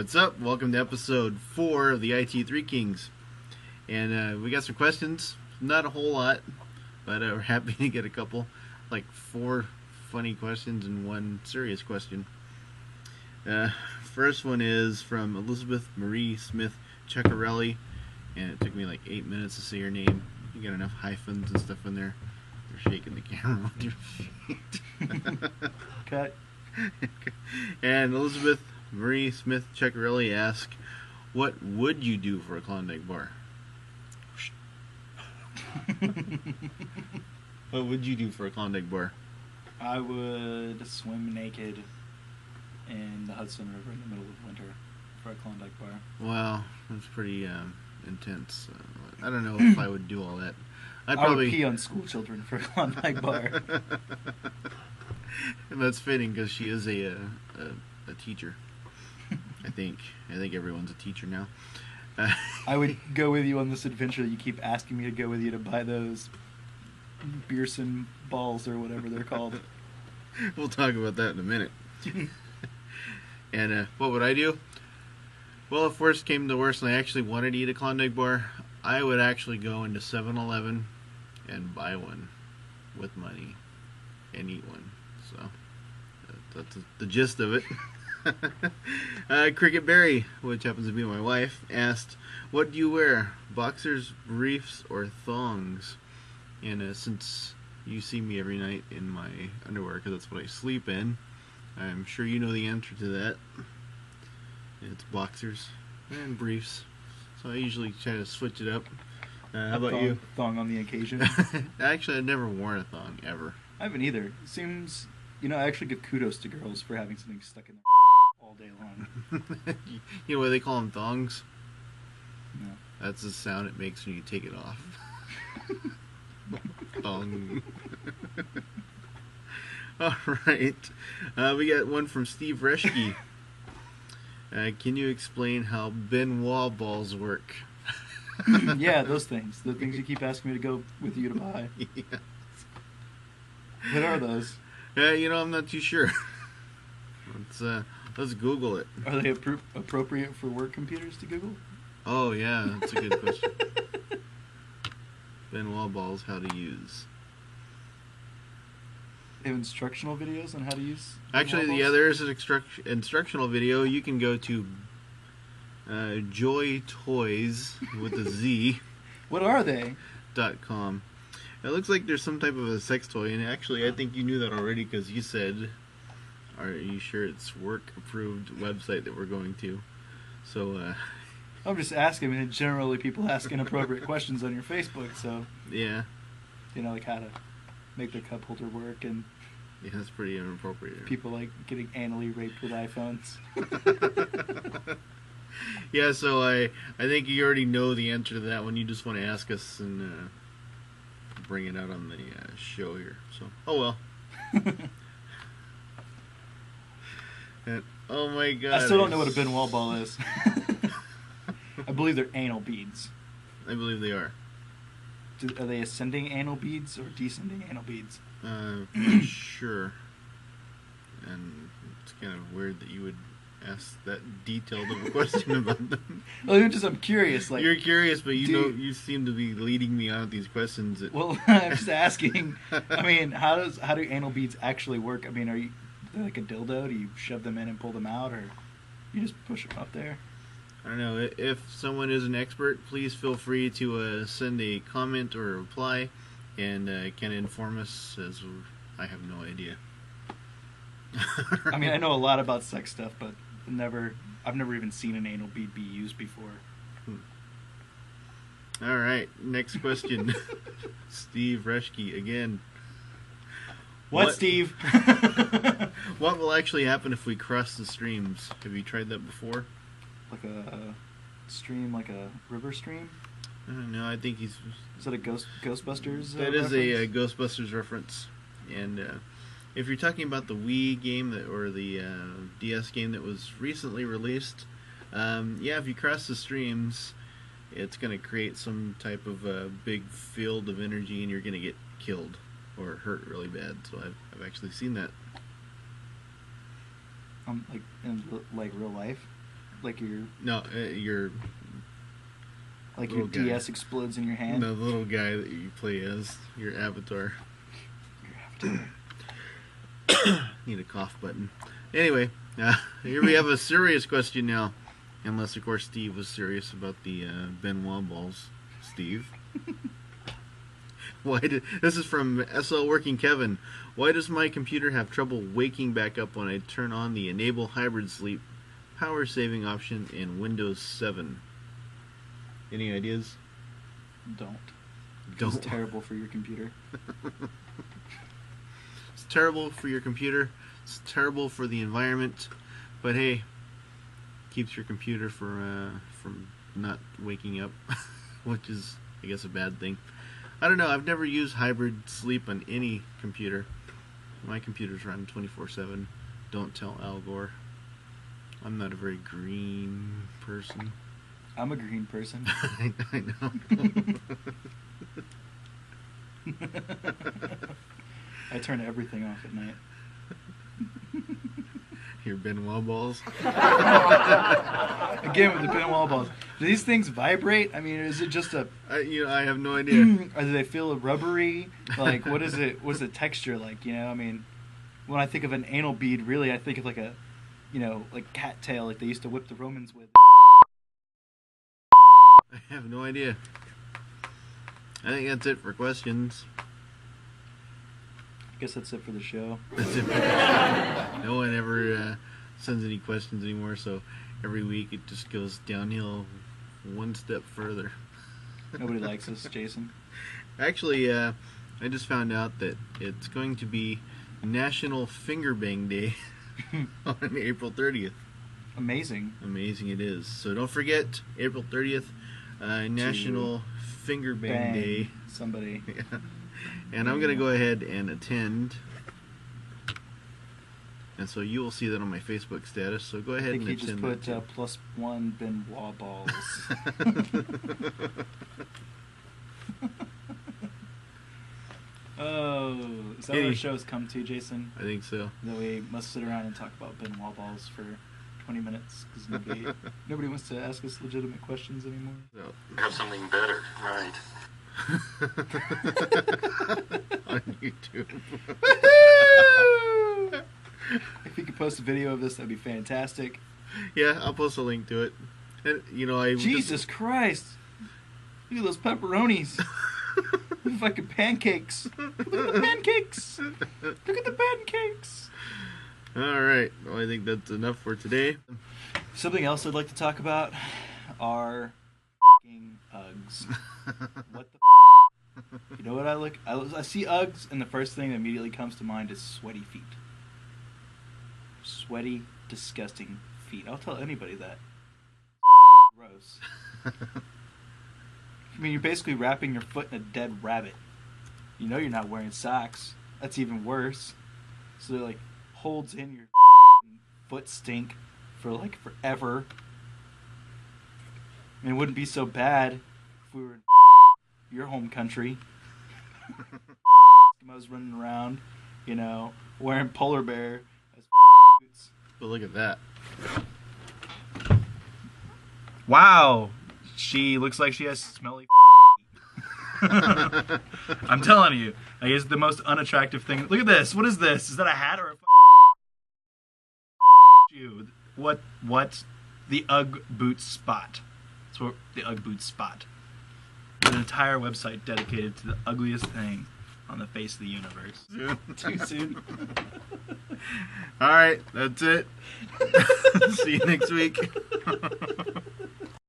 What's up? Welcome to episode 4 of the IT3 Kings. And we got some questions. Not a whole lot, but we're happy to get a couple. Like 4 funny questions and 1 serious question. First one is from Elizabeth Marie Smith Ceccarelli. And it took me like 8 minutes to say your name. You got enough hyphens and stuff in there. You're shaking the camera with your feet. Cut. And Elizabeth Marie Smith Ceccarelli asks, what would you do for a Klondike bar? What would you do for a Klondike bar? I would swim naked in the Hudson River in the middle of winter for a Klondike bar. Wow, that's pretty intense. I don't know if I would do all that. I would pee on school children for a Klondike bar. And that's fitting because she is a teacher. I think everyone's a teacher now. I would go with you on this adventure that you keep asking me to go with you to buy those Beerson balls or whatever they're called. We'll talk about that in a minute. And what would I do? Well, if worst came to worst and I actually wanted to eat a Klondike bar, I would actually go into 7-Eleven and buy one with money and eat one. So that's the gist of it. Cricket Berry, which happens to be my wife, asked, what do you wear, boxers, briefs, or thongs? And since you see me every night in my underwear because that's what I sleep in, I'm sure you know the answer to that. It's boxers and briefs. So I usually try to switch it up. How about you? Thong on the occasion. Actually, I've never worn a thong ever. I haven't either. It seems, I actually give kudos to girls for having something stuck in their all day long. You know why they call them thongs? No. That's the sound it makes when you take it off. Thong. All right. We got one from Steve Reschke. Can you explain how Benoit balls work? Yeah, those things. The things you keep asking me to go with you to buy. Yes. What are those? I'm not too sure. Let's Google it. Are they appropriate for work computers to Google? Oh, yeah, that's a good question. Benoit balls, how to use. They have instructional videos on how to use Actually, balls? yeah, there is an instructional video. You can go to Joy Toys with a Z. What are they? .com. It looks like there's some type of a sex toy, and actually, I think you knew that already because you said, "Are you sure it's work-approved website that we're going to?" So, I'm just asking. I mean, generally, people ask inappropriate questions on your Facebook, so yeah, like how to make their cup holder work, and yeah, that's pretty inappropriate. People like getting anally raped with iPhones. Yeah, so I think you already know the answer to that one. You just want to ask us and bring it out on the show here. So, oh well. And, oh my god. I still don't know what a Benoit ball is. I believe they're anal beads. I believe they are. Are they ascending anal beads or descending anal beads? Not sure. And it's kind of weird that you would ask that detailed of a question about them. Well, I'm curious. Like, you're curious, but you seem to be leading me on with these questions. Well, I'm just asking. I mean, how do anal beads actually work? I mean, are they're like a dildo? Do you shove them in and pull them out, or you just push them up there? I don't know. If someone is an expert, please feel free to send a comment or a reply, and can inform us, as I have no idea. I mean, I know a lot about sex stuff, but I've never even seen an anal bead be used before. All right, next question. Steve Reschke again. What, Steve? What will actually happen if we cross the streams? Have you tried that before? Like a stream, like a river stream? I don't know. I think he's... Is that a Ghostbusters That is a Ghostbusters reference. And if you're talking about the Wii game or the DS game that was recently released, yeah, if you cross the streams, it's going to create some type of big field of energy and you're going to get killed or hurt really bad. So I've actually seen that. Like in real life? Like your No, your your guy. DS explodes in your hand. No, the little guy that you play as, your avatar. Your avatar. Need a cough button. Anyway, here we have a serious question now. Unless, of course, Steve was serious about the Benoit balls. Steve? This is from SL Working Kevin. Why does my computer have trouble waking back up when I turn on the Enable Hybrid Sleep power saving option in Windows 7? Any ideas? Don't. Don't. It's terrible for your computer. It's terrible for your computer. It's terrible for the environment. But hey, keeps your computer from not waking up, which is, I guess, a bad thing. I don't know. I've never used hybrid sleep on any computer. My computer's running 24/7. Don't tell Al Gore. I'm not a very green person. I'm a green person. I know. I turn everything off at night. Your Benoit balls. Again with the Benoit balls. Do these things vibrate? I mean, is it just a? I have no idea. Or do they feel rubbery? Like, what is it? What's the texture like? You know, I mean, when I think of an anal bead, really, I think of like a, like cattail, like they used to whip the Romans with. I have no idea. I think that's it for questions. I guess that's it for the show. That's it. No one ever sends any questions anymore, so every week it just goes downhill one step further. Nobody likes us, Jason. Actually, I just found out that it's going to be National Finger Bang Day on April 30th. Amazing. Amazing it is. So don't forget, April 30th, National Finger Bang Day. Somebody. Yeah. And I'm going to go ahead and attend. And so you will see that on my Facebook status. So go ahead and attend. I think you just put +1 Benoit balls. Oh, is that what our show's come to, Jason? I think so. That we must sit around and talk about Benoit balls for 20 minutes because nobody wants to ask us legitimate questions anymore. So. Have something better, right? On YouTube. If you could post a video of this, that'd be fantastic. Yeah, I'll post a link to it. And I Jesus Christ! Look at those pepperonis. Fucking pancakes. Look at the pancakes. Look at the pancakes. All right. Well, I think that's enough for today. Something else I'd like to talk about are Uggs. What the You know what I look? I see Uggs, and the first thing that immediately comes to mind is sweaty feet. Sweaty, disgusting feet. I'll tell anybody that. Gross. I mean, you're basically wrapping your foot in a dead rabbit. You know you're not wearing socks. That's even worse. So it holds in your foot stink for forever. I mean, it wouldn't be so bad if we were in your home country. I was running around, wearing polar bear as boots. But look at that. Wow. She looks like she has smelly I'm telling you. It's the most unattractive thing. Look at this. What is this? Is that a hat or a shoe? What? The Ugg Boots Spot. That's what the Ugg Boots Spot. There's an entire website dedicated to the ugliest thing on the face of the universe. Too soon. All right, that's it. See you next week.